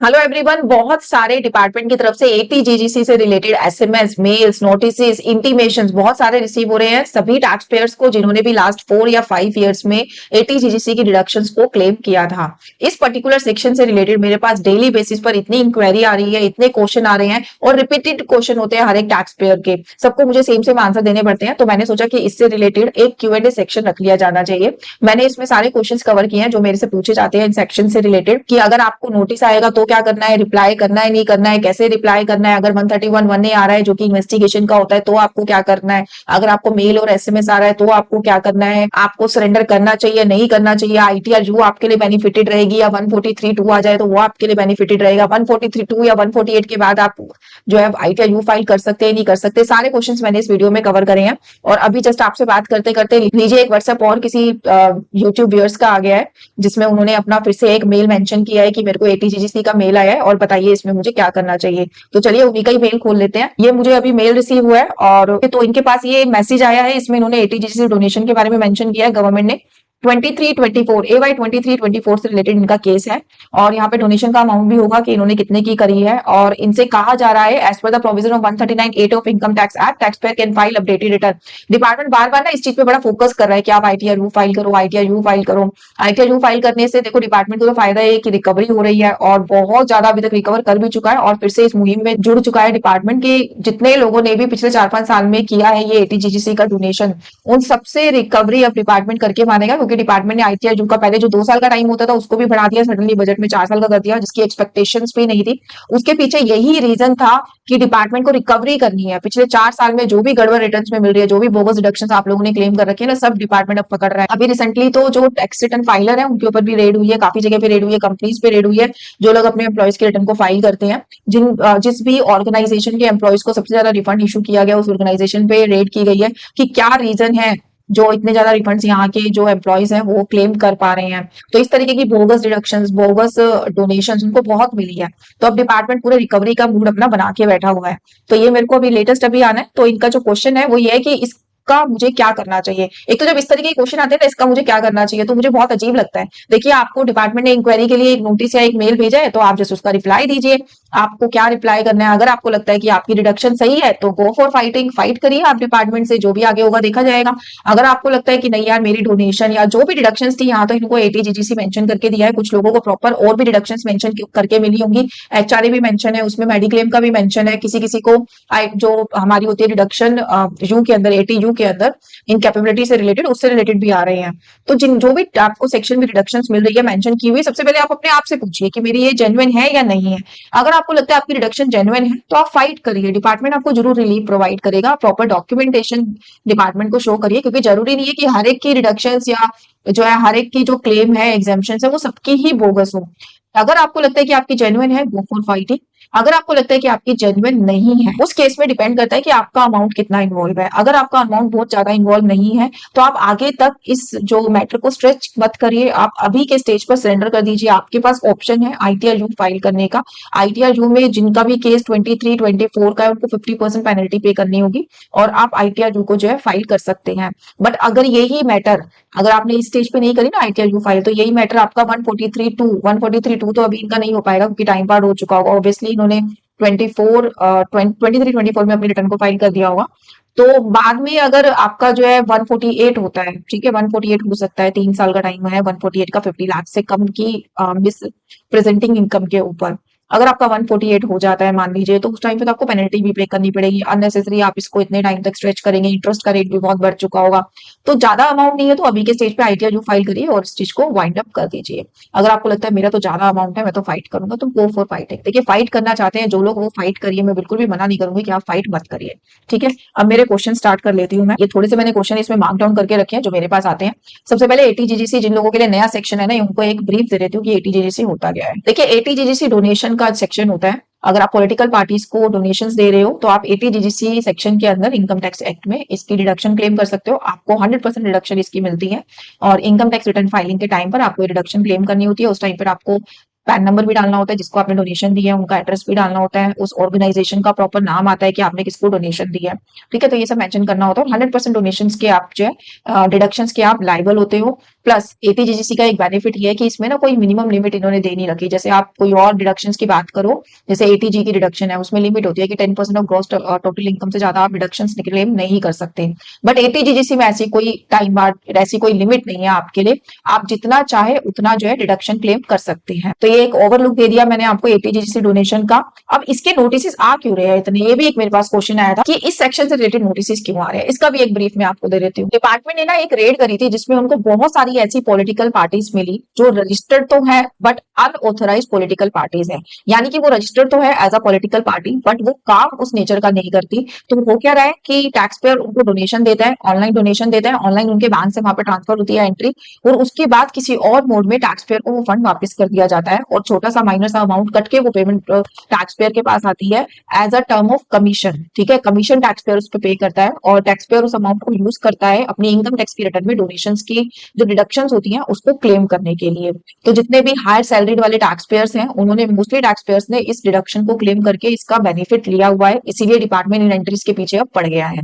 Hello everyone. बहुत सारे department की तरफ से एटीजीजीसी से related SMS, mails, notices, intimations बहुत सारे रिसीव हो रहे हैं सभी टैक्स पेयर्स को जिन्होंने भी लास्ट 4 या 5 इयर्स में एटीजीजीसी की डिडक्शंस को क्लेम किया था। इस पर्टिकुलर सेक्शन से रिलेटेड मेरे पास डेली बेसिस पर इतनी इंक्वायरी आ रही है, इतने क्वेश्चन आ रहे हैं और रिपीटेड क्वेश्चन होते हैं हर एक टैक्स पेयर के। सबको मुझे सेम सेम आंसर देने पड़ते हैं, तो मैंने सोचा कि इससे रिलेटेड एक Q&A सेक्शन रख लिया जाना चाहिए। मैंने इसमें सारे क्वेश्चंस कवर किए हैं जो मेरे से पूछे जाते हैं इन सेक्शन से रिलेटेड, कि अगर आपको नोटिस आएगा तो क्या करना है, रिप्लाई करना है नहीं करना है, कैसे रिप्लाई करना है, अगर 131(1) आ रहा है जो कि इन्वेस्टिगेशन का होता है तो आपको क्या करना है, अगर आपको मेल और एसएमएस आ रहा है तो आपको क्या करना है, आपको सरेंडर करना चाहिए नहीं करना चाहिए, आईटीआर यू आपके लिए बेनिफिटेड रहेगी या 143(2) आ जाए तो वो आपके लिए बेनिफिटेड रहेगा, 143(2) या 148 के बाद आप जो है आईटीआर यू फाइल कर सकते हैं नहीं कर सकते, सारे क्वेश्चन मैंने इस वीडियो में कवर करे हैं। और अभी जस्ट आपसे बात करते करते लीजिए एक व्हाट्सएप और किसी यूट्यूब व्यूअर्स का आ गया है, जिसमें उन्होंने अपना फिर से एक मेल मेंशन किया है कि मेरे को एटीजीजीसी का मेल आया है और बताइए इसमें मुझे क्या करना चाहिए। तो चलिए उन्हीं का ही मेल खोल लेते हैं। ये मुझे अभी मेल रिसीव हुआ है और तो इनके पास ये मैसेज आया है, इसमें इन्होंने एटीजीजीसी डोनेशन के बारे में मेंशन किया है। गवर्नमेंट ने 2324 AY 2324 से रिलेटेड इनका केस है और यहाँ पे डोनेशन का अमाउंट भी होगा कि इन्होंने कितने की करी है। और इनसे कहा जा रहा है as per the provision of 139(8) of income tax act, tax payer can file updated return. Department बार बार ना इस चीज पे बड़ा फोकस कर रहा है कि आप आईटीआर यू फाइल करो, आईटीआर यू फाइल करो। आईटीआर यू फाइल करने से देखो डिपार्टमेंट को तो फायदा है कि रिकवरी हो रही है और बहुत ज्यादा अभी तक रिकवर कर भी चुका है और फिर से इस मुहिम में जुड़ चुका है डिपार्टमेंट के जितने लोगों ने भी पिछले 4-5 साल में किया है ये एटीजीजीसी का डोनेशन, उन सबसे रिकवरी अब डिपार्टमेंट करके मानेगा। क्योंकि डिपार्टमेंट ने आईटीआर जो का पहले जो 2 साल का टाइम होता था उसको भी बढ़ा दिया सडनली बजट में, 4 साल का कर दिया, जिसकी एक्सपेक्टेशंस भी नहीं थी। उसके पीछे यही रीजन था कि डिपार्टमेंट को रिकवरी करनी है। पिछले 4 साल में जो भी गड़बड़ रिटर्न में मिल रही है, जो भी बोगस डिडक्शन आप लोगों ने क्लेम कर रखे हैं ना, सब डिपार्टमेंट अब पकड़ रहा है। अभी रिसेंटली तो जो टैक्स रिटर्न फाइलर है उनके ऊपर भी रेड हुई है, काफी जगह पे रेड हुई है, कंपनीज पे रेड हुई है, जो लोग अपने एम्प्लॉयज के रिटर्न को फाइल करते हैं। जिस भी ऑर्गेनाइजेशन के एम्प्लॉयज को सबसे ज्यादा रिफंड इशू किया गया उस ऑर्गेनाइजेशन पे रेड की गई है कि क्या रीजन है जो इतने ज्यादा रिफंड्स यहाँ के जो एम्प्लॉयज हैं वो क्लेम कर पा रहे हैं। तो इस तरीके की बोगस डिडक्शंस, बोगस डोनेशंस उनको बहुत मिली है। तो अब डिपार्टमेंट पूरे रिकवरी का मूड अपना बना के बैठा हुआ है। तो ये मेरे को अभी लेटेस्ट अभी आना है। तो इनका जो क्वेश्चन है वो ये है कि इसका मुझे क्या करना चाहिए। एक तो जब इस तरीके के क्वेश्चन आते हैं ना, इसका मुझे क्या करना चाहिए, तो मुझे बहुत अजीब लगता है। देखिए, आपको डिपार्टमेंट ने इंक्वायरी के लिए एक नोटिस या एक मेल भेजा है तो आप जस्ट उसका रिप्लाई दीजिए। आपको क्या रिप्लाई करना है, अगर आपको लगता है कि आपकी डिडक्शन सही है तो गो फॉर फाइटिंग, फाइट करिए आप डिपार्टमेंट से, जो भी आगे होगा देखा जाएगा। अगर आपको लगता है कि नहीं यार मेरी डोनेशन या जो भी डिडक्शंस थी, यहाँ तो इनको एटीजीजीसी मेंशन करके दिया है, कुछ लोगों को प्रॉपर और भी डिडक्शंस मेंशन करके मिली होंगी, एचआरए भी मेंशन है उसमें, मेडिक्लेम का भी मेंशन है, किसी किसी को जो हमारी होती है डिडक्शन यू के अंदर, एटी यू के अंदर इनकैपेबिलिटी से रिलेटेड, उससे रिलेटेड भी आ रहे हैं। तो जिन जो भी आपको सेक्शन में डिडक्शंस मिल रही है मेंशन की हुई, सबसे पहले आप अपने आप से पूछिए कि मेरी ये जेन्युइन है या नहीं है। अगर आपको लगता है आपकी रिडक्शन जेन्युइन है तो आप फाइट करिए, डिपार्टमेंट आपको जरूर रिलीफ प्रोवाइड करेगा। प्रॉपर डॉक्यूमेंटेशन डिपार्टमेंट को शो करिए, क्योंकि जरूरी नहीं है कि हर एक की रिडक्शंस या जो है हर एक की जो क्लेम है, एग्जाम्पशन है, वो सबकी ही बोगस हो। अगर आपको लगता है कि आपकी जेन्युइन है, गो फॉर फाइटिंग। अगर आपको लगता है कि आपकी जेन्युइन नहीं है, उस केस में डिपेंड करता है कि आपका अमाउंट कितना इन्वॉल्व है। अगर आपका अमाउंट बहुत ज्यादा इन्वॉल्व नहीं है तो आप आगे तक इस जो मैटर को स्ट्रेच मत करिए, आप अभी के स्टेज पर सरेंडर कर दीजिए। आपके पास ऑप्शन है आईटीआर यू फाइल करने का। आईटीआर यू में जिनका भी केस 23-24 का है उनको 50% पेनल्टी पे करनी होगी और आप आईटीआर यू को जो है फाइल कर सकते हैं। बट अगर यही मैटर, अगर आपने इस स्टेज पे नहीं करी ना आईटीआर यू फाइल, तो यही मैटर आपका 143(2) तो अभी इनका नहीं हो पाएगा क्योंकि टाइम पार हो चुका होगा। ऑब्वियसली इन्होंने 23-24 में अपने रिटर्न को फाइल कर दिया होगा। तो बाद में अगर आपका जो है 148 होता है, ठीक है, 148 हो सकता है, 3 साल का टाइम है, 148 का 50 लाख से कम की मिस प्रेजेंटिंग इनकम के ऊपर अगर आपका 148 हो जाता है मान लीजिए, तो उस टाइम पे तो आपको पेनल्टी भी पे करनी पड़ेगी अननेसेसरी। आप इसको इतने टाइम तक स्ट्रेच करेंगे, इंटरेस्ट का रेट भी बहुत बढ़ चुका होगा। तो ज्यादा अमाउंट नहीं है तो अभी के स्टेज पे आईटीआर यू फाइल करिए और इस चीज को वाइंड अप कर दीजिए। अगर आपको लगता है मेरा तो ज्यादा अमाउंट है, मैं तो फाइट करूंगा, तो गो फॉर फाइटिंग। देखिए, फाइट करना चाहते हैं जो लोग वो फाइट करिए, मैं बिल्कुल भी मना नहीं करूंगी कि आप फाइट मत करिए। ठीक है, अब मेरे क्वेश्चन स्टार्ट कर लेती हूँ मैं। ये थोड़े से मैंने क्वेश्चन इसमें मार्क डाउन करके रखे हैं जो मेरे पास आते हैं। सबसे पहले एटीजीजीसी, जिन लोगों के लिए नया सेक्शन है ना, उनको एक ब्रीफ दे देती हूँ कि एटीजीजीसी होता क्या है। देखिए, एटीजीजीसी डोनेशन का सेक्शन होता है। अगर आप पॉलिटिकल पार्टीज को डोनेशंस दे रहे हो तो आप एटीजीजीसी सेक्शन के अंदर इनकम टैक्स एक्ट में इसकी डिडक्शन क्लेम कर सकते हो। आपको 100% डिडक्शन इसकी मिलती है और इनकम टैक्स रिटर्न फाइलिंग के टाइम पर आपको रिडक्शन क्लेम करनी होती है। उस टाइम पर आपको पैन नंबर भी डालना होता है जिसको आपने डोनेशन दी है, उनका एड्रेस भी डालना होता है, उस ऑर्गेनाइजेशन का प्रॉपर नाम आता है कि आपने किसको डोनेशन दी है, ठीक है। तो ये सब मेंशन करना होता है। 100% डोनेशन के आप जो है डिडक्शन के आप लाइबल होते हो। प्लस एटीजीजीसी का एक बेनिफिट ये है कि इसमें ना कोई मिनिमम लिमिट इन्होंने दे नहीं रखी। जैसे आप कोई और डिडक्शन की बात करो, जैसे एटीजी की डिडक्शन है, उसमें लिमिट होती है कि 10% ऑफ ग्रॉस टोटल इनकम से ज्यादा आप डिडक्शन क्लेम नहीं कर सकते। बट एटीजीजीसी में ऐसी कोई टाइम बार ऐसी कोई लिमिट नहीं है आपके लिए, आप जितना चाहे उतना जो है डिडक्शन क्लेम कर सकते हैं। तो ये एक ओवरलुक दे दिया मैंने आपको एटीजीसी डोनेशन का। अब इसके नोटिस आ क्यों रहे हैं इतने, ये भी एक मेरे पास क्वेश्चन आया था कि इस सेक्शन से रिलेटेड नोटिस क्यों आ रहे हैं। इसका भी एक ब्रीफ मैं आपको दे देती हूँ। डिपार्टमेंट ने ना एक रेड करी थी जिसमें उनको बहुत सारी ऐसी पॉलिटिकल पार्टीज मिली जो रजिस्टर्ड तो है बट अनऑथराइज पॉलिटिकल पार्टीज है। यानी कि वो रजिस्टर्ड तो है as a political party but वो काम उस नेचर का नहीं करती। तो हो क्या रहा है कि टैक्स पेयर उनको डोनेशन देता है, ऑनलाइन डोनेशन देता है, ऑनलाइन उनके बैंक से वहां पे ट्रांसफर होती है एंट्री, और उसके बाद किसी और मोड में टैक्स पेयर को वो फंड वापस कर दिया जाता है और छोटा सा माइनर सा अमाउंट कट के वो पेमेंट टैक्स पेयर के पास आती है as a term of commission, ठीक है। कमीशन टैक्स पेयर उस पर पे करता है और टैक्स पेयर उस अमाउंट को यूज करता है अपनी इनकम टैक्स की रिटर्न में डोनेशन की जो डिडक्शन होती है उसको क्लेम करने के लिए। तो जितने भी हायर सैलरीड वाले टैक्स पेयर्स हैं उन्होंने मोस्टली टैक्स पेयर्स ने इस डिडक्शन को क्लेम करके इसका बेनिफिट लिया हुआ है, इसीलिए डिपार्टमेंट इन एंट्रीज के पीछे अब पड़ गया है।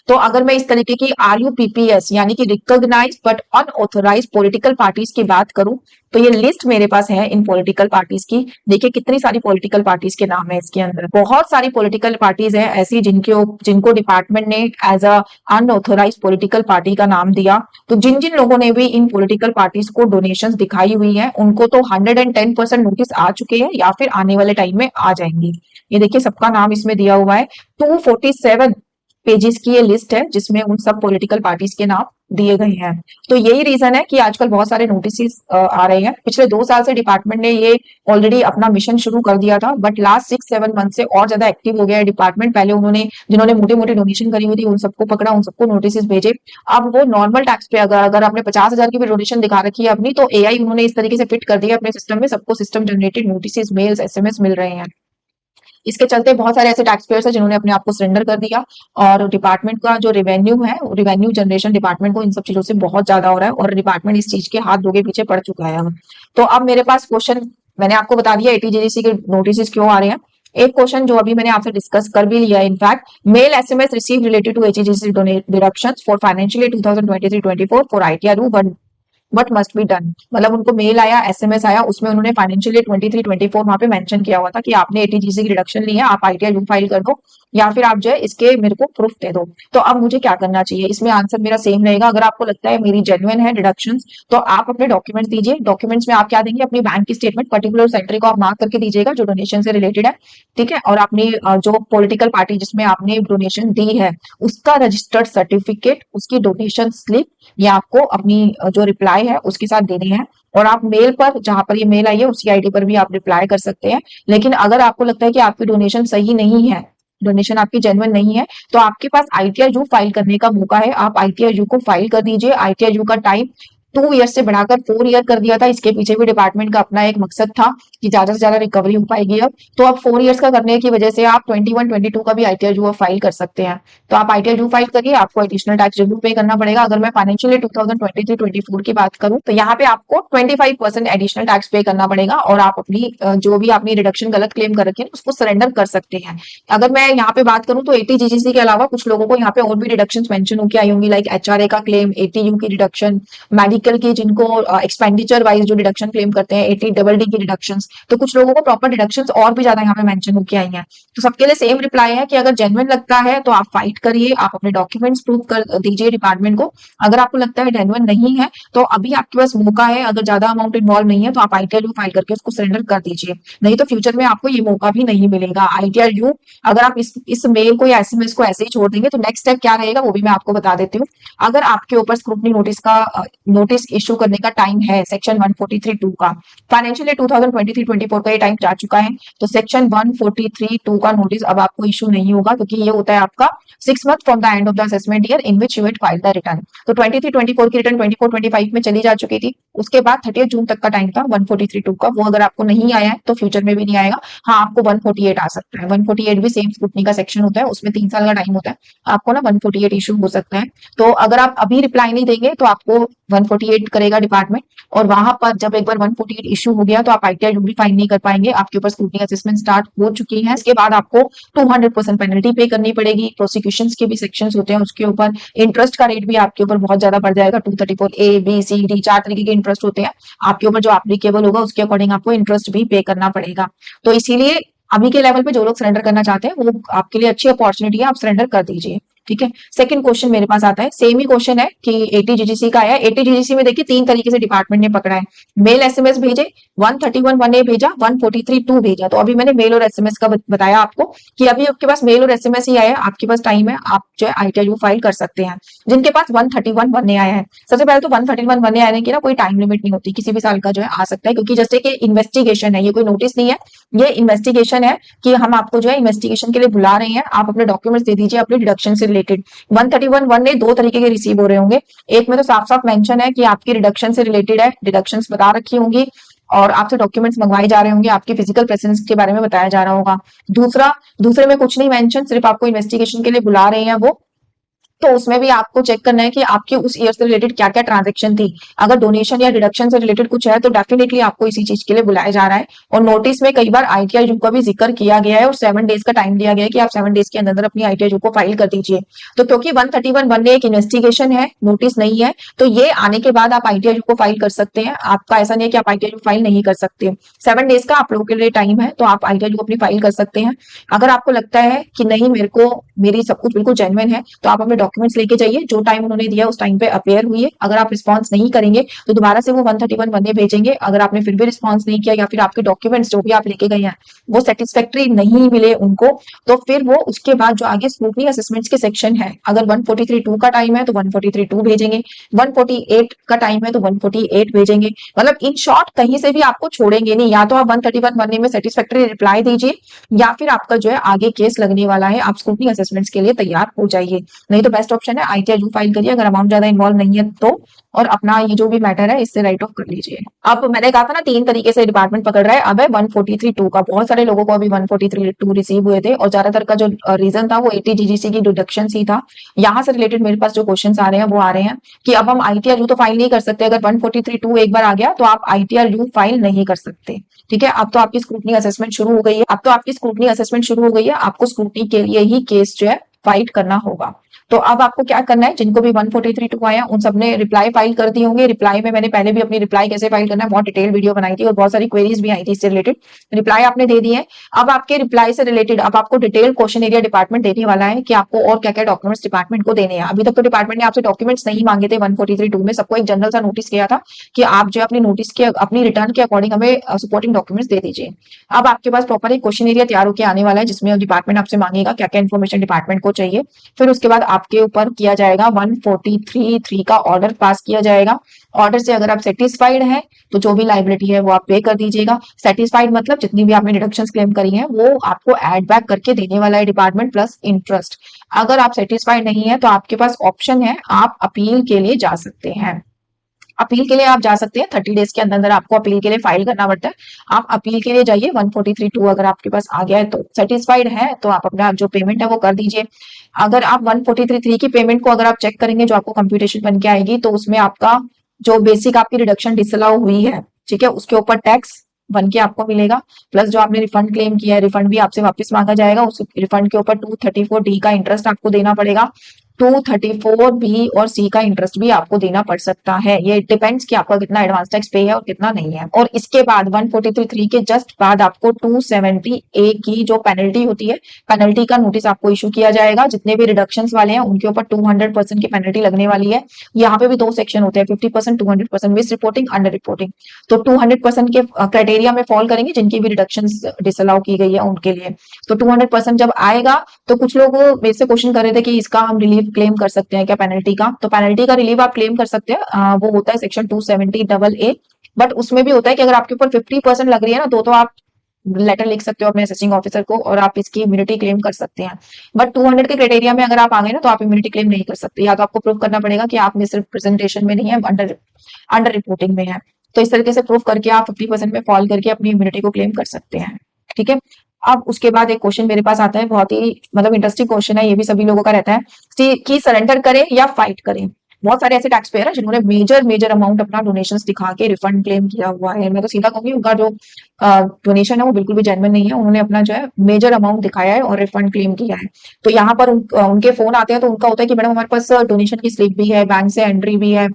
तो अगर मैं इस तरीके की आरयूपीपीएस यानी कि recognised but unauthorised political parties की बात करूं तो ये लिस्ट मेरे पास है इन पॉलिटिकल पार्टीज की। देखिए कितनी सारी पॉलिटिकल पार्टीज के नाम है इसके अंदर। बहुत सारी पॉलिटिकल पार्टीज है ऐसी जिनको डिपार्टमेंट ने as a unauthorised political party का नाम दिया। तो जिन जिन लोगों ने भी इन पॉलिटिकल पार्टीज को डोनेशंस दिखाई हुई है उनको तो 110% नोटिस आ चुके हैं या फिर आने वाले टाइम में आ जाएंगे। ये देखिए सबका नाम इसमें दिया हुआ है। 247 पेजेस की ये लिस्ट है जिसमें उन सब पॉलिटिकल पार्टीज के नाम दिए गए हैं। तो यही रीजन है कि आजकल बहुत सारे नोटिस आ रहे हैं। पिछले 2 साल से डिपार्टमेंट ने ये ऑलरेडी अपना मिशन शुरू कर दिया था बट लास्ट 6-7 मंथ से और ज्यादा एक्टिव हो गया है डिपार्टमेंट। पहले उन्होंने जिन्होंने मोटे मोटे डोनेशन करी हुई थी उन सबको पकड़ा, उन सबको नोटिस भेजे। अब वो नॉर्मल टैक्स पे अगर आपने 50,000 की भी डोनेशन दिखा रखी है अपनी तो एआई उन्होंने इस तरीके से फिट कर दिया अपने सिस्टम में, सबको system generated notice mails SMS मिल रहे हैं। इसके चलते बहुत सारे ऐसे टैक्स पेयर्स हैं जिन्होंने अपने आप को सरेंडर कर दिया और डिपार्टमेंट का जो रेवेन्यू है, रेवेन्यू जनरेशन डिपार्टमेंट को इन सब चीजों से बहुत ज्यादा हो रहा है और डिपार्टमेंट इस चीज के हाथ धोके पीछे पड़ चुका है। तो अब मेरे पास क्वेश्चन मैंने आपको बता दिया एटीजीसी के नोटिस क्यों आ रहे हैं। एक क्वेश्चन जो अभी मैंने आपसे डिस्कस कर भी लिया है in fact, mail SMS receive related to eighty GGC deductions for financial year 2023-24 for ITR what must be done. मतलब उनको मेल आया, एसएमएस आया, उसमें उन्होंने फाइनेंशियल ईयर 23-24 वहां पे मेंशन किया हुआ था कि आपने एटीजीसी की रिडक्शन ली है, आप आईटीआर फाइल कर दो या फिर आप जो है इसके मेरे को प्रूफ दे दो। तो अब मुझे क्या करना चाहिए, इसमें आंसर मेरा सेम रहेगा। अगर आपको लगता है मेरी जेन्युइन है डिडक्शन तो आप अपने डॉक्यूमेंट्स दीजिए। डॉक्यूमेंट्स में आप क्या देंगे, अपनी बैंक की स्टेटमेंट पर्टिकुलर सेंट्री को आप मार्क करके दीजिएगा जो डोनेशन से रिलेटेड है, ठीक है। और अपनी जो पॉलिटिकल पार्टी जिसमें आपने डोनेशन दी है उसका रजिस्टर्ड सर्टिफिकेट, उसकी डोनेशन स्लिप, ये आपको अपनी जो रिप्लाई है उसके साथ देनी है। और आप मेल पर जहां पर ये मेल आई है उसी आईडी पर भी आप रिप्लाई कर सकते हैं। लेकिन अगर आपको लगता है कि आपकी डोनेशन सही नहीं है, डोनेशन आपकी जेन्युइन नहीं है, तो आपके पास आईटीआर यू फाइल करने का मौका है। आप आईटीआर यू को फाइल कर दीजिए। आईटीआर यू का टाइम 2 ईयर से बढ़ाकर 4 ईयर कर दिया था। इसके पीछे भी डिपार्टमेंट का अपना एक मकसद था कि ज्यादा से ज्यादा रिकवरी हो पाएगी अब। तो अब 4 ईयर्स का करने की वजह से आप 21-22 का भी आईटीआर यू फाइल कर सकते हैं। तो आप आईटीआर यू फाइल करिए, आपको एडिशनल टैक्स जरूर पे करना पड़ेगा। अगर मैं फाइनेंशियल ईयर 2023-24 की बात करूं तो यहाँ पे आपको 25% एडिशनल टैक्स पे करना पड़ेगा और आप अपनी जो भी आपने रिडक्शन गलत क्लेम कर रखी है उसको सरेंडर कर सकते हैं। अगर मैं यहाँ पे बात करूं तो एटीजीजीसी के अलावा कुछ लोगों को यहाँ पे और भी रिडक्शन मेंशन होकर आई होंगी, लाइक एचआरए का क्लेम, एटीयू की रिडक्शन, मेडिकल की जिनको एक्सपेंडिचर वाइज जो डिडक्शन क्लेम करते हैं, एटी डबल डी की डिडक्शंस। तो कुछ लोगों को प्रॉपर डिडक्शंस और भी ज्यादा यहाँ पे मेंशन होकर आई हैं। तो सबके लिए सेम रिप्लाई है कि अगर जेन्युइन लगता है तो आप फाइट करिए, आप अपने डॉक्यूमेंट्स प्रूव कर दीजिए डिपार्टमेंट को। अगर आपको लगता है जेन्युइन नहीं है तो अभी आपके पास मौका है, अगर ज्यादा अमाउंट इन्वॉल्व नहीं है तो आप आईटीआर यू फाइल करके उसको सरेंडर कर दीजिए। नहीं तो फ्यूचर में आपको ये मौका भी नहीं मिलेगा। आईटीआर यू अगर आप इस मेल को या एसएमएस को ऐसे ही छोड़ देंगे तो नेक्स्ट स्टेप क्या रहेगा वो भी मैं आपको बता देती हूँ। अगर आपके ऊपर स्क्रूटनी नोटिस इशू करने का टाइम है सेक्शन 143(2) का, फाइनेंशियल ईयर 2023-24 का ये टाइम जा चुका है, तो सेक्शन 143(2) का नोटिस अब आपको इशू नहीं होगा क्योंकि ये होता है आपका 6 month from the end of the assessment year in which you had filed the return. तो 23-24 की रिटर्न 24-25 में चली जा चुकी थी। उसके बाद 30 जून तक का टाइम था 143(2) का, वो अगर आपको नहीं आया है तो फ्यूचर में भी नहीं आएगा। हाँ, आपको 148 आ सकता है। 148 भी सेम स्क्रूटनी का सेक्शन होता है, उसमें 3 साल का टाइम होता है, आपको ना 148 इशू हो सकता है। तो अगर आप अभी रिप्लाई नहीं देंगे तो आपको 148 करेगा डिपार्टमेंट, और वहां पर जब एक बार 148 इशू हो गया तो आप आईटीआर भी फाइल नहीं कर पाएंगे, आपके ऊपर स्क्रूटनी असेसमेंट स्टार्ट हो चुकी है। इसके बाद आपको 200% पेनल्टी पे करनी पड़ेगी। प्रोसिक्यूशन के भी सेक्शंस होते हैं, उसके ऊपर इंटरेस्ट का रेट भी आपके ऊपर बहुत ज्यादा बढ़ जाएगा। 234A, B, C, D 4 तरीके के इंटरेस्ट होते हैं, आपके ऊपर जो एप्लीकेबल होगा उसके अकॉर्डिंग आपको इंटरेस्ट भी पे करना पड़ेगा। तो इसीलिए अभी के लेवल पे जो लोग सरेंडर करना चाहते हैं वो आपके लिए अच्छी अपॉर्चुनिटी है, आप सरेंडर कर दीजिए। ठीक है, सेकंड क्वेश्चन मेरे पास आता है, सेम ही क्वेश्चन है कि एटीजीजीसी का है। एटीजीजीसी में देखिए 3 तरीके से डिपार्टमेंट ने पकड़ा है। मेल एसएमएस भेजे, 131(1)A भेजा, 143(2) भेजा। तो अभी मैंने मेल और एसएमएस का बताया आपको कि अभी आपके पास मेल और एसएमएस ही आया है, आपके पास टाइम है, आप जो है आईटीआर फाइल कर सकते हैं। जिनके पास 131(1)A आया है, सबसे पहले तो 131(1)A आने की ना कोई टाइम लिमिट नहीं होती, किसी भी साल का जो है आ सकता है, क्योंकि जैसे कि इन्वेस्टिगेशन है, ये कोई नोटिस नहीं है, ये इन्वेस्टिगेशन है कि हम आपको जो है इन्वेस्टिगेशन के लिए बुला रहे हैं, आप अपने डॉक्यूमेंट्स दे दीजिए अपने डिडक्शन से रिलेटेड। 131(1)A 2 तरीके के रिसीव हो रहे होंगे, एक में तो साफ साफ मेंशन है कि आपकी रिडक्शन से रिलेटेड है, डिडक्शंस बता रखी होंगी और आपसे डॉक्यूमेंट्स मंगवाए जा रहे होंगे, आपके फिजिकल प्रेजेंस के बारे में बताया जा रहा होगा। दूसरे में कुछ नहीं मेंशन, सिर्फ आपको इन्वेस्टिगेशन के लिए बुला रहे हैं वो, तो उसमें भी आपको चेक करना है कि आपकी उस ईयर से रिलेटेड क्या क्या ट्रांजेक्शन थी। अगर डोनेशन या डिडक्शन से रिलेटेड कुछ है तो डेफिनेटली आपको इसी चीज के लिए बुलाया जा रहा है। और नोटिस में कई बार आईटीआर का भी जिक्र किया गया है और 7 डेज का टाइम दिया गया है कि आप 7 डेज के अंदर अपनी आईटीआर को फाइल कर दीजिए। तो क्योंकि 131(1)A एक इन्वेस्टिगेशन है, नोटिस नहीं है, तो ये आने के बाद आप आईटीआर को फाइल कर सकते हैं। आपका ऐसा नहीं है कि आप आईटीआर फाइल नहीं कर सकते, 7 डेज का आप लोगों के लिए टाइम है, तो आप आईटीआर को अपनी फाइल कर सकते हैं। अगर आपको लगता है कि नहीं मेरी सब कुछ बिल्कुल जेन्युइन है, तो आप अपने डॉक्यूमेंट्स लेके जाइए, जो टाइम उन्होंने दिया उस टाइम पे अपेयर हुई है। अगर आप रिस्पांस नहीं करेंगे तो दोबारा से वो 131(1)A भेजेंगे। अगर आपने फिर भी रिस्पांस नहीं किया या फिर आपके डॉक्यूमेंट्स जो भी आप लेके गए हैं वो सेटिस्फैक्टरी नहीं मिले उनको, तो फिर वो उसके बाद जो आगे स्क्रूटनी असेसमेंट्स के सेक्शन है, अगर 143(2) का टाइम है तो 143(2) भेजेंगे, 148 का टाइम है तो 148 भेजेंगे। मतलब इन शॉर्ट कहीं से भी आपको छोड़ेंगे नहीं, या तो आप 131(1)A में सेटिस्फैक्टरी रिप्लाई दीजिए या फिर आपका जो है आगे केस लगने वाला है, आप स्क्रूटनी असेसमेंट्स के लिए तैयार हो जाइए। नहीं तो बेस्ट ऑप्शन है आईटीआर फाइल करिए अगर अमाउंट ज्यादा इन्वॉल्व नहीं है तो, और अपना ये जो भी मैटर है इससे राइट ऑफ कर लीजिए। अब मैंने कहा था ना 3 तरीके से डिपार्टमेंट पकड़ रहा है, अब है 143(2) का। बहुत सारे लोगों को अभी 143(2) रिसीव हुए थे और ज्यादातर का जो रीजन था वो एटीजीजीसी की डिडक्शन ही था। यहाँ से रिलेटेड मेरे पास जो क्वेश्चन आ रहे हैं वो आ रहे हैं कि अब हम आईटीआर तो फाइल नहीं कर सकते, अगर 143(2) एक बार आ गया तो आप आईटीआर फाइल नहीं कर सकते। ठीक है, अब तो आपकी स्क्रूटनी असेसमेंट शुरू हो गई है, आपको स्क्रूटनी के लिए ही केस जो है फाइट करना होगा। तो अब आपको क्या करना है, जिनको भी 143(2) आया उन सबने रिप्लाई फाइल कर दी होंगे। रिप्लाई में मैंने पहले भी अपनी रिप्लाई कैसे फाइल करना है बहुत डिटेल वीडियो बनाई थी और बहुत सारी क्वेरीज भी आई थी इससे रिलेटेड, रिप्लाई आपने दे दी है। अब आपके रिप्लाई से रिलेटेड अब आपको डिटेल क्वेश्चन एरिया डिपार्टमेंट देने वाला है कि आपको और क्या क्या डॉक्यूमेंट्स डिपार्टमेंट को देने हैं। अभी तक तो डिपार्टमेंट ने आपसे डॉक्यूमेंट्स नहीं मांगे थे 143(2) में, सबको एक जनरल सा नोटिस किया था कि आप जो अपनी नोटिस के अपनी रिटर्न के अकॉर्डिंग हमें सपोर्टिंग डॉक्यूमेंट्स दे दीजिए। अब आपके पास प्रॉपर एक क्वेश्चन एरिया तैयार होकर आने वाला है जिसमें डिपार्टमेंट आपसे मांगेगा क्या क्या इन्फॉर्मेशन डिपार्टमेंट को चाहिए। फिर उसके बाद आपके ऊपर किया जाएगा 143(3) का ऑर्डर पास किया जाएगा। ऑर्डर से अगर आप सेटिस्फाइड हैं तो जो भी लाइबिलिटी है वो आप पे कर दीजिएगा। सेटिस्फाइड मतलब जितनी भी आपने डिडक्शंस क्लेम करी हैं वो आपको एड बैक करके देने वाला है डिपार्टमेंट प्लस इंटरेस्ट। अगर आप सेटिस्फाइड नहीं है तो आपके पास ऑप्शन है, आप अपील के लिए जा सकते हैं। अपील के लिए आप जा सकते हैं, 30 डेज के अंदर आपको अपील के लिए फाइल करना पड़ता है। आप अपील के लिए जाइए, 143(2) अगर आपके पास आ गया है तो सेटिस्फाइड है तो आप अपना जो पेमेंट है वो कर दीजिए। अगर आप 143(3) की पेमेंट को अगर आप चेक करेंगे जो आपको कंप्यूटेशन बन के आएगी तो उसमें आपका जो बेसिक आपकी रिडक्शन डिसअलाउ हुई है, ठीक है, उसके ऊपर टैक्स बन के आपको मिलेगा, प्लस जो आपने रिफंड क्लेम किया है रिफंड भी आपसे वापस मांगा जाएगा। उस रिफंड के ऊपर 234D का इंटरेस्ट आपको देना पड़ेगा, 234B और C का इंटरेस्ट भी आपको देना पड़ सकता है। ये डिपेंड्स कि आपका कितना एडवांस टैक्स पे है और कितना नहीं है। और इसके बाद 143(3) के जस्ट बाद आपको 270A की जो पेनल्टी होती है, पेनल्टी का नोटिस आपको इशू किया जाएगा। जितने भी रिडक्शंस वाले हैं उनके ऊपर 200% की पेनल्टी लगने वाली है। यहाँ पे भी 2 सेक्शन होते हैं, 50%, 200%, मिस रिपोर्टिंग, अंडर रिपोर्टिंग। तो 200% के क्राइटेरिया में फॉल करेंगे जिनकी भी रिडक्शंस डिसअलाउ की गई है उनके लिए। तो 200% जब आएगा तो कुछ लोग मेरे से क्वेश्चन कर रहे थे कि इसका हम रिलीफ क्लेम कर सकते हैं क्या पेनल्टी का, तो पेनल्टी का रिलीफ आप क्लेम कर सकते हैं। वो होता है सेक्शन 270AA, बट उसमें भी होता है कि अगर आपके ऊपर 50% लग रही है ना तो आप लेटर लिख सकते हो अपने असेसिंग ऑफिसर को और आप इसकी इम्यूनिटी क्लेम कर सकते हैं। बट 200 के क्राइटेरिया में अगर आप आ गए ना तो आप इम्यूनिटी क्लेम नहीं कर सकते, या तो आपको प्रूव करना पड़ेगा कि आप मिस रिप्रेजेंटेशन में नहीं है, अंडर रिपोर्टिंग में है। तो इस तरीके से प्रूव करके आप 50% में फॉल करके अपनी इम्यूनिटी को क्लेम कर सकते हैं। ठीक है, अब उसके बाद एक क्वेश्चन मेरे पास आता है, बहुत ही मतलब इंटरेस्टिंग क्वेश्चन है, ये भी सभी लोगों का रहता है कि सरेंडर करें या फाइट करें। बहुत सारे ऐसे टैक्स पेयर हैं जिन्होंने मेजर मेजर अमाउंट अपना डोनेशंस दिखा के रिफंड क्लेम किया हुआ है। मैं तो सीधा कहूंगी उनका जो डोनेशन है वो बिल्कुल भी जेन्युइन नहीं है। उन्होंने अपना जो है मेजर अमाउंट दिखाया है और रिफंड क्लेम किया है। तो यहाँ पर उनके फोन आते हैं तो उनका होता है कि मैडम हमारे पास डोनेशन की स्लिप भी है, बैंक से एंट्री भी है,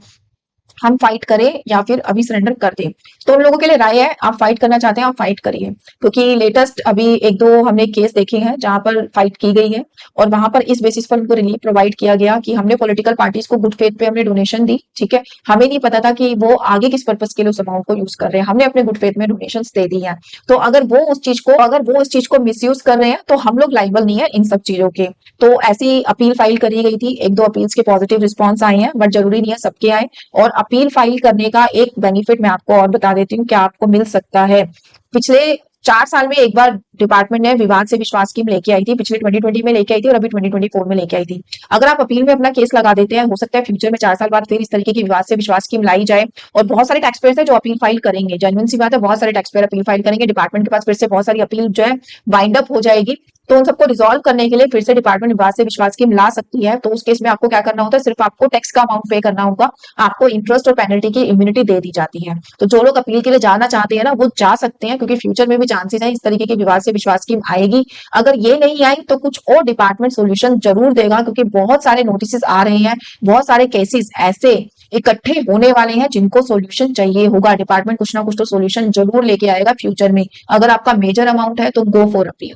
हम फाइट करें या फिर अभी सरेंडर कर दें। तो उन लोगों के लिए राय है, आप फाइट करना चाहते हैं आप फाइट करिए, क्योंकि लेटेस्ट अभी एक दो हमने केस देखे हैं जहां पर फाइट की गई है और वहां पर इस बेसिस पर उनको रिलीफ प्रोवाइड किया गया कि हमने पॉलिटिकल पार्टीज को गुड फेथ पे हमने डोनेशन दी, ठीक है, हमें नहीं पता था कि वो आगे किस पर्पज के लिए उस अमाउंट को यूज कर रहे हैं, हमने अपने गुड फेथ में डोनेशन दे दी है। तो अगर वो उस चीज को मिसयूज कर रहे हैं तो हम लोग लाइबल नहीं है इन सब चीजों के। तो ऐसी अपील फाइल करी गई थी, एक दो अपील्स के पॉजिटिव रिस्पॉन्स आए हैं, बट जरूरी नहीं है सबके आए। और अपील फाइल करने का एक बेनिफिट मैं आपको और बता देती हूँ क्या आपको मिल सकता है। पिछले 4 साल में एक बार डिपार्टमेंट ने विवाद से विश्वास स्कीम लेके आई थी, पिछले 2020 में लेके आई थी और अभी 2024 में लेके आई थी। अगर आप अपील में अपना केस लगा देते हैं, हो सकता है फ्यूचर में 4 साल बाद फिर इस तरीके की विवाद से विश्वास स्कीम लाई जाए और बहुत सारे टैक्स पेयर्स है जो अपील फाइल करेंगे, जेन्युइन सी बात है, बहुत सारे टैक्स पेयर अपील फाइल करेंगे, डिपार्टमेंट के पास फिर से बहुत सारी अपील जो है बाइंड अप हो जाएगी। तो उन सबको रिजॉल्व करने के लिए फिर से डिपार्टमेंट विवाद से विश्वास स्कीम ला सकती है। तो उस केस में आपको क्या करना होता है, सिर्फ आपको टैक्स का अमाउंट पे करना होगा, आपको इंटरेस्ट और पेनल्टी की इम्यूनिटी दे दी जाती है। तो जो लोग अपील के लिए जाना चाहते हैं ना वो जा सकते हैं, क्योंकि फ्यूचर में भी चांसेस है इस तरीके की विवाद से विश्वास स्कीम आएगी। अगर ये नहीं आई तो कुछ और डिपार्टमेंट सोल्यूशन जरूर देगा, क्योंकि बहुत सारे नोटिस आ रहे हैं, बहुत सारे केसेस ऐसे इकट्ठे होने वाले हैं जिनको सोल्यूशन चाहिए होगा। डिपार्टमेंट कुछ ना कुछ तो सोल्यूशन जरूर लेके आएगा फ्यूचर में। अगर आपका मेजर अमाउंट है तो गो फॉर अपील।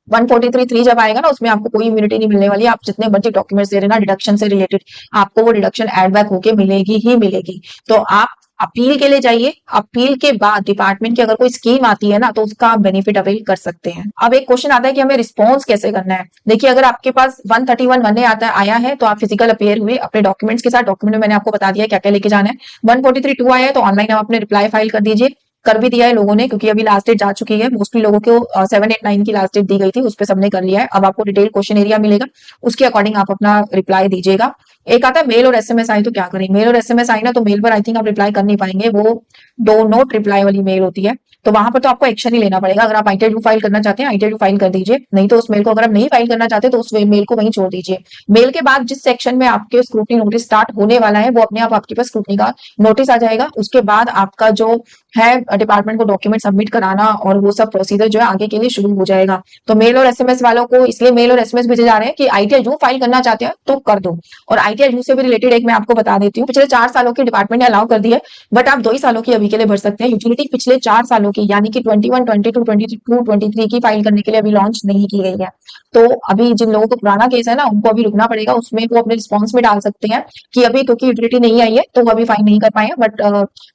143(3) जब आएगा ना उसमें आपको कोई इम्यूनिटी नहीं मिलने वाली, आप जितने मर्जी डॉक्यूमेंट्स दे रहे ना डिडक्शन से रिलेटेड, आपको वो डिडक्शन एड बैक होके मिलेगी ही मिलेगी। तो आप अपील के लिए जाइए, अपील के बाद डिपार्टमेंट की अगर कोई स्कीम आती है ना तो उसका आप बेनिफिट अवेल कर सकते हैं। अब एक क्वेश्चन आता है कि हमें रिस्पॉन्स कैसे करना है। देखिए अगर आपके पास 131(1) आया है तो आप फिजिकल अपेयर हुए अपने डॉक्यूमेंट्स के साथ, डॉक्यूमेंट में मैंने आपको बता दिया क्या क्या लेके जाना है। 143(2) आया है तो ऑनलाइन आप अपने रिप्लाई फाइल कर दीजिए, कर भी दिया है लोगों ने, क्योंकि अभी लास्ट डेट जा चुकी है, मोस्टली लोगों को 7, 8, 9 की लास्ट डेट दी गई थी, उस पर सबने कर लिया है। अब आपको डिटेल क्वेश्चन एरिया मिलेगा, उसके अकॉर्डिंग आप अपना रिप्लाई दीजिएगा। एक आता है मेल और एसएमएस आई तो क्या करें। मेल और एसएमएस आई ना तो मेल पर आई थिंक आप रिप्लाई कर नहीं पाएंगे, वो डो नॉट रिप्लाई वाली मेल होती है, तो वहां पर तो आपको एक्शन ही लेना पड़ेगा। अगर आप आईटीआर फाइल करना चाहते हैं आईटीआर फाइल कर दीजिए, नहीं तो उस मेल को अगर आप नहीं फाइल करना चाहते तो उस मेल को वहीं छोड़ दीजिए। मेल के बाद जिस सेक्शन में आपके स्क्रूटनी नोटिस स्टार्ट होने वाला है वो अपने आप आपके पास स्क्रूटनी का नोटिस आ जाएगा। उसके बाद आपका जो है डिपार्टमेंट को डॉक्यूमेंट सबमिट कराना और वो सब प्रोसीजर जो है आगे के लिए शुरू हो जाएगा। तो मेल और एसएमएस वालों को इसलिए मेल और एसएमएस भेजे जा रहे हैं कि आईटीआर फाइल करना चाहते हैं तो कर दो। और आईटीआर से भी रिलेटेड एक मैं आपको बता देती हूँ, पिछले 4 सालों की डिपार्टमेंट ने अलाउ कर दी है, बट आप 2 ही सालों की अभी के लिए भर सकते हैं। यूटिलिटी पिछले 4 सालों की यानी कि 21, 22, 22, 23 की फाइल करने के लिए अभी लॉन्च नहीं की गई है। तो अभी जिन लोगों को पुराना केस है ना उनको अभी रुकना पड़ेगा, उसमें वो अपने रिस्पॉन्स में डाल सकते हैं कि अभी क्योंकि यूटिलिटी नहीं आई है तो वो अभी फाइल नहीं कर पाए, but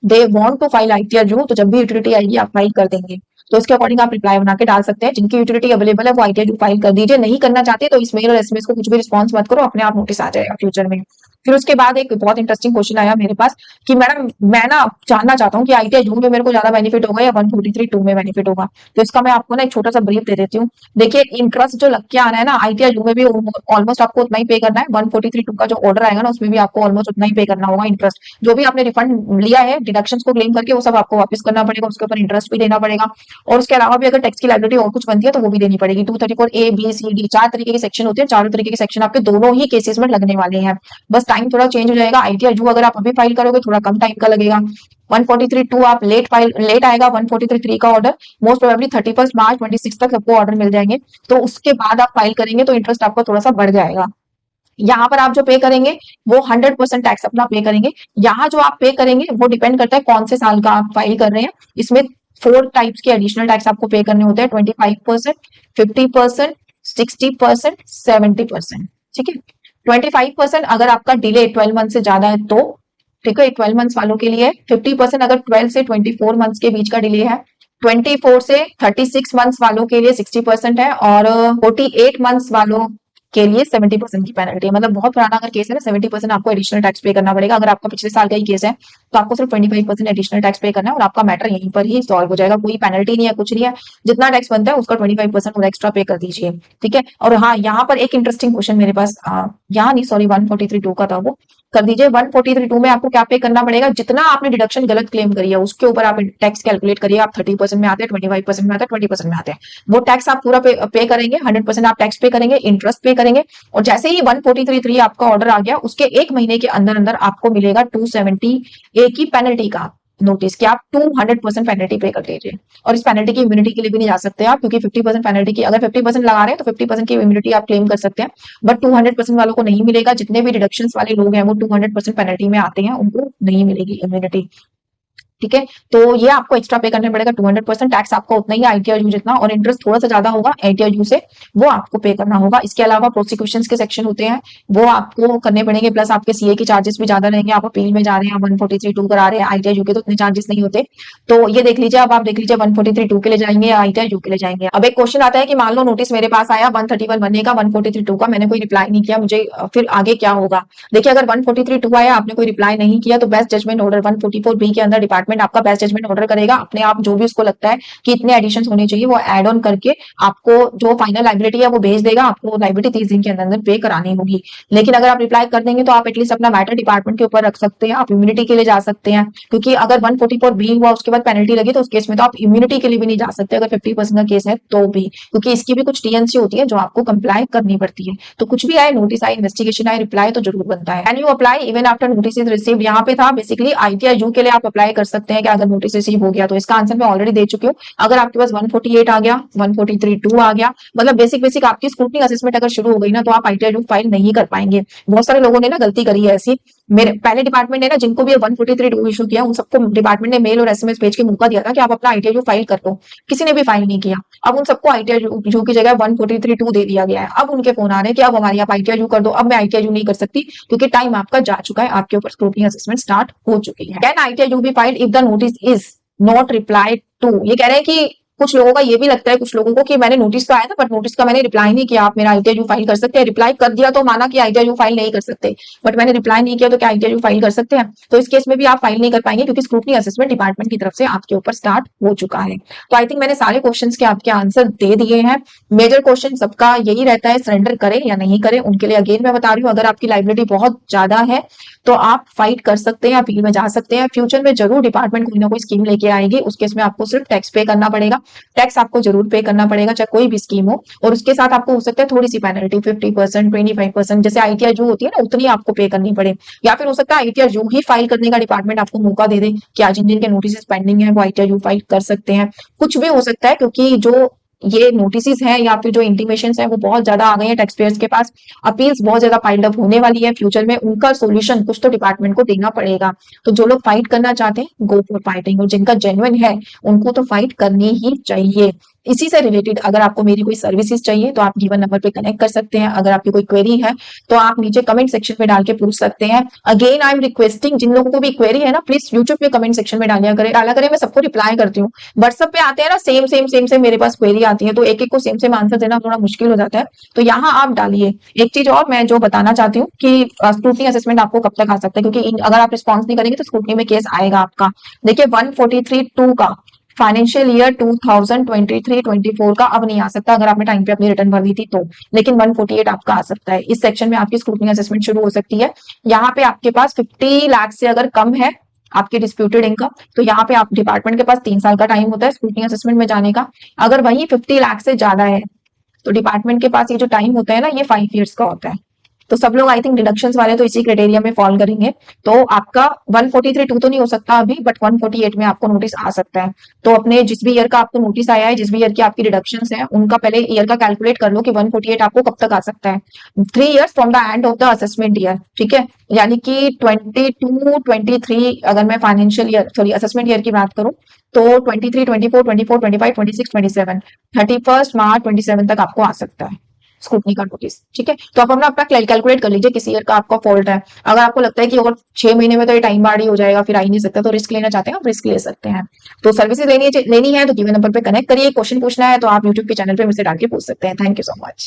they want to file ITR तो जब भी यूटिलिटी आएगी आप फाइल कर देंगे। तो उसके अकॉर्डिंग आप रिप्लाई बना के डाल सकते हैं। जिनकी यूटिलिटी अवेलेबल है वो आईटीआर फाइल कर दीजिए, नहीं करना चाहते तो इस मेल और एसएमएस को कुछ भी रिस्पॉन्स मत करो, अपने आप नोटिस आ जाएगा फ्यूचर में। फिर उसके बाद एक बहुत इंटरेस्टिंग क्वेश्चन आया मेरे पास कि मैडम मैं ना जानना चाहता हूँ कि आईटीआर में मेरे को ज्यादा बेनिफिट होगा या 143(2) में बेनिफिट होगा। तो इसका मैं आपको ना एक छोटा सा ब्रीफ दे देती हूँ। देखिए इंटरेस्ट जो लग के आना है ना आईटीआर में भी ऑलमोस्ट आपको उतना ही पे करना है। 143(2) का जो ऑर्डर आएगा ना उसमें भी आपको ऑलमोस्ट उतना ही पे करना होगा। इंटरेस्ट जो भी आपने रिफंड लिया है डिडक्शन को क्लेम करके वो सब आपको वापस करना पड़ेगा, उसके ऊपर इंटरेस्ट भी देना पड़ेगा। और उसके अलावा भी अगर टैक्स की लाइबिलिटी और कुछ बनती है तो वो भी देनी पड़ेगी। 234A B C D 4 तरीके के सेक्शन होते हैं, चारों तरीके के सेक्शन आपके दोनों ही केसेस में लगने वाले हैं। बस टाइम थोड़ा चेंज हो जाएगा। आईटीआर अगर आप अभी फाइल करोगे थोड़ा कम टाइम का लगेगा। 143(2) आप लेट आएगा। 143(3) का ऑर्डर मोस्ट प्रोबेबली 31 मार्च 26 तक सबको ऑर्डर मिल जाएंगे। तो उसके बाद आप फाइल करेंगे तो इंटरेस्ट आपका थोड़ा सा बढ़ जाएगा। यहाँ पर आप जो पे करेंगे वो 100% टैक्स अपना पे करेंगे। यहाँ जो आप पे करेंगे वो डिपेंड करता है कौन से साल का आप फाइल कर रहे हैं। इसमें 4 टाइप्स के एडिशनल टैक्स आपको पे करने होते हैं, 25%, 50%, 60%, 70%। ठीक है, 25% अगर आपका डिले 12 मंथ से ज्यादा है तो ठीक है, 12 मंथ्स वालों के लिए। 50% अगर 12 से 24 मंथ्स के बीच का डिले है। 24 से 36 मंथ्स वालों के लिए 60% है और 48 मंथ्स वालों के लिए 70% की पेनल्टी है। मतलब बहुत पुराना अगर केस है ना 70% आपको एडिशनल टैक्स पे करना पड़ेगा। अगर आपका पिछले साल का ही केस है तो आपको सिर्फ 25% एडिशनल टैक्स पे करना है और आपका मैटर यहीं पर ही सॉल्व हो जाएगा। कोई पेनल्टी नहीं है, कुछ नहीं है, जितना टैक्स बनता है उसका 25% और एक्स्ट्रा पे कर दीजिए। ठीक है, और हाँ यहाँ पर एक इंटरेस्टिंग क्वेश्चन मेरे पास यहाँ नहीं सॉरी 143(2) का था वो कर दीजिए। 143(2) में आपको क्या पे करना पड़ेगा, जितना आपने डिडक्शन गलत क्लेम करी है उसके ऊपर आप टैक्स कैलकुलेट करिए। आप 30% में आते हैं, 25% में आते हैं, 20% में आते हैं, वो टैक्स आप पूरा पे करेंगे। 100% आप टैक्स पे करेंगे, इंटरेस्ट पे करेंगे। और जैसे ही 143(3) आपका ऑर्डर आ गया, उसके 1 महीने के अंदर अंदर आपको मिलेगा 270A की पेनल्टी का नोटिस कि आप 200% पेनल्टी पे कर दीजिए। और इस पेनल्टी की इम्यूनिटी के लिए भी नहीं जा सकते आप, क्योंकि 50% पेनल्टी की, अगर 50% लगा रहे हैं तो 50% की इम्यूनिटी आप क्लेम कर सकते हैं, बट 200% वालों को नहीं मिलेगा। जितने भी डिडक्शन वाले लोग हैं वो 200% पेनल्टी में आते हैं, उनको नहीं मिलेगी इम्यूनिटी। ठीक है, तो ये आपको एक्स्ट्रा पे करने पड़ेगा 200%। टैक्स आपका उतना ही आईटीआर जितना, और इंटरेस्ट थोड़ा सा ज्यादा होगा आईटीआर से, वो आपको पे करना होगा। इसके अलावा प्रोसिक्यूशन के सेक्शन होते हैं, वो आपको करने पड़ेंगे, प्लस आपके सीए के चार्जेस भी ज्यादा रहेंगे। आप अपील में जा रहे हैं, 143(2) करा रहे हैं, आईटीआर के तो उतने चार्जेस नहीं होते। तो ये देख लीजिए, अब आप देख लीजिए 143(2) के लिए जाएंगे या आईटीआर के लिए जाएंगे। अब एक क्वेश्चन आता है कि मान लो नोटिस मेरे पास आया 131(1) का, 143(2) का, मैंने कोई रिप्लाई नहीं किया, मुझे फिर आगे क्या होगा। देखिए, अगर 143(2) आया, आपने कोई रिप्लाई नहीं किया, तो बेस्ट जजमेंट ऑर्डर 144(b) के अंदर डिपार्टमेंट आपका बेस्ट जजमेंट ऑर्डर करेगा। अपने आप जो भी उसको लगता है कि इतने एडिशन होने चाहिए, वो एड ऑन करके आपको जो फाइनल लाइबिलिटी है वो भेज देगा। आपको लाइबिलिटी 30 दिन के अंदर अंदर पे करानी होगी। लेकिन अगर आप रिप्लाई कर देंगे तो आप एटलीस्ट अपना मैटर डिपार्टमेंट के ऊपर रख सकते हैं, आप इम्यूनिटी के लिए जा सकते हैं। क्योंकि अगर 144(b) हुआ उसके बाद पेनल्टी लगी, तो उस केस में तो आप इम्यूनिटी के लिए भी नहीं जा सकते, अगर 50% का केस है तो भी, क्योंकि इसकी भी कुछ टीएनसी होती है जो आपको कंप्लाई करनी पड़ती है। तो कुछ भी आए, नोटिस आए, इन्वेस्टिगेशन आए, रिप्लाई तो जरूर बनता है। Can you apply even after notice is received, यहाँ पे था बेसिकली आईटीआर के लिए आप अप्लाई कर सकते हैं कि अगर नोटिस रिसीव हो गया तो। इसका आंसर मैं ऑलरेडी दे चुकी हूँ। अगर आपके पास 148 आ गया, 143(2) आ गया, मतलब बेसिक आपकी स्क्रूटनी असेसमेंट अगर शुरू हो गई ना, तो आप आईटीआर फाइल नहीं कर पाएंगे। बहुत सारे लोगों ने ना गलती करी है ऐसी। मेरे पहले डिपार्टमेंट ने ना, जिनको भी 143(2) इशू किया, उन सबको डिपार्टमेंट ने मेल और एसएमएस भेज के मौका दिया था कि आप अपना आईटीआर फाइल कर लो। किसी ने भी फाइल नहीं किया। अब उन सबको आईटीआर की जगह 143(2) दे दिया गया है। अब उनके फोन आ रहे हैं कि अब हमारी आप आईटीआर कर दो। अब मैं आईटीआर नहीं कर सकती, क्योंकि टाइम आपका जा चुका है, आपके ऊपर स्क्रूटनी असेसमेंट स्टार्ट हो चुकी है। Can ITR be filed if the notice is not reply to, ये कह रहे हैं कि कुछ लोगों का ये भी लगता है, कुछ लोगों को, कि मैंने नोटिस तो आया था बट नोटिस का मैंने रिप्लाई नहीं किया, आप मेरा आईटीआर फाइल कर सकते हैं। रिप्लाई कर दिया तो माना कि आईटीआर फाइल नहीं कर सकते, बट मैंने रिप्लाई नहीं किया तो क्या आईटीआर फाइल कर सकते हैं। तो इस केस में भी आप फाइल नहीं कर पाएंगे, क्योंकि स्क्रूटनी असेसमेंट डिपार्टमेंट की तरफ से आपके ऊपर स्टार्ट हो चुका है। तो आई थिंक मैंने सारे क्वेश्चन के आपके आंसर दे दिए हैं। मेजर क्वेश्चन सबका यही रहता है, सरेंडर करें या नहीं करें। उनके लिए अगेन मैं बता रही हूँ, अगर आपकी लाइबिलिटी बहुत ज्यादा है तो आप फाइट कर सकते हैं, अपील में जा सकते हैं। फ्यूचर में जरूर डिपार्टमेंट कोई ना कोई स्कीम लेके आएगी, उस केस में आपको सिर्फ टैक्स पे करना पड़ेगा। टैक्स आपको जरूर पे करना पड़ेगा, चाहे कोई भी स्कीम हो। और उसके साथ आपको हो सकता है थोड़ी सी पेनल्टी, 50%, 25%, जैसे आईटीआर जो होती है ना, उतनी आपको पे करनी पड़े। या फिर हो सकता है आईटीआर जो ही फाइल करने का डिपार्टमेंट आपको मौका दे दे कि आज जिनके नोटिस पेंडिंग है वो आईटीआर फाइल कर सकते हैं। कुछ भी हो सकता है, क्योंकि जो ये नोटिस है या फिर जो इंटीमेशन है वो बहुत ज्यादा आ गए हैं टैक्स पेयर्स के पास। अपील्स बहुत ज्यादा पाइल्ड अप होने वाली है। फ्यूचर में उनका सोल्यूशन कुछ तो डिपार्टमेंट को देना पड़ेगा। तो जो लोग फाइट करना चाहते हैं, गो फॉर फाइटिंग, और जिनका जेन्युइन है उनको तो फाइट करनी ही चाहिए। इसी से रिलेटेड अगर आपको मेरी कोई सर्विसेज चाहिए तो आप गिवन नंबर पे कनेक्ट कर सकते हैं। अगर आपकी कोई क्वेरी है तो आप नीचे कमेंट सेक्शन में डाल के पूछ सकते हैं। अगेन आई एम रिक्वेस्टिंग, जिन लोगों को भी क्वेरी है ना, प्लीज यूट्यूब पे कमेंट सेक्शन में डाला करें। मैं सबको रिप्लाई करती हूँ। व्हाट्सएप पे आते हैं ना, सेम मेरे पास क्वेरी आती है, तो एक एक को सेम आंसर देना थोड़ा मुश्किल हो जाता है। तो यहाँ आप डालिए। एक चीज और मैं जो बताना चाहती हूँ कि स्क्रूटनी असेसमेंट आपको कब तक आ सकता है, क्योंकि अगर आप रिस्पॉन्स नहीं करेंगे तो स्क्रूटनी में केस आएगा आपका। देखिए 143(2) का फाइनेंशियल ईयर 2023-24 का अब नहीं आ सकता, अगर आपने टाइम पे अपनी रिटर्न भर दी थी तो। लेकिन 148 आपका आ सकता है। इस सेक्शन में आपकी स्क्रूटनी असेसमेंट शुरू हो सकती है। यहाँ पे आपके पास 50 लाख से अगर कम है आपकी डिस्प्यूटेड इनकम, तो यहाँ पे आप डिपार्टमेंट के पास 3 साल का टाइम होता है स्क्रूटनी असेसमेंट में जाने का। अगर वही 50 लाख से ज्यादा है तो डिपार्टमेंट के पास ये जो टाइम होता है ना, ये 5 ईयर्स का होता है। तो सब लोग आई थिंक डिडक्शंस वाले तो इसी क्राइटेरिया में फॉल करेंगे। तो आपका 143(2) तो नहीं हो सकता अभी, बट 148 में आपको नोटिस आ सकता है। तो अपने जिस भी ईयर का आपको नोटिस आया है, जिस भी ईयर की आपकी डिडक्शंस है, उनका पहले ईयर का कैलकुलेट कर लो कि 148 आपको कब तक आ सकता है। 3 years from the end of the assessment year, ठीक है। यानी कि 22-23, अगर मैं financial year sorry assessment year की बात करूं, तो 23, 24, 24, 25, 26, 27, 31 मार्च 27 तक आपको आ सकता है स्क्रूटनी का नोटिस, ठीक है। तो आप अपना कैलकुलेट कर लीजिए किस ईयर का आपका फॉल्ट है। अगर आपको लगता है कि और 6 महीने में तो ये टाइम बार ही हो जाएगा, फिर आ ही नहीं सकता, तो रिस्क लेना चाहते हैं आप, रिस्क ले सकते हैं। तो सर्विसेज लेनी है तो गिवन नंबर पे कनेक्ट करिए। क्वेश्चन पूछना है तो आप यूट्यूब के चैनल पे मुझसे डाल के पूछ सकते हैं। Thank you so much.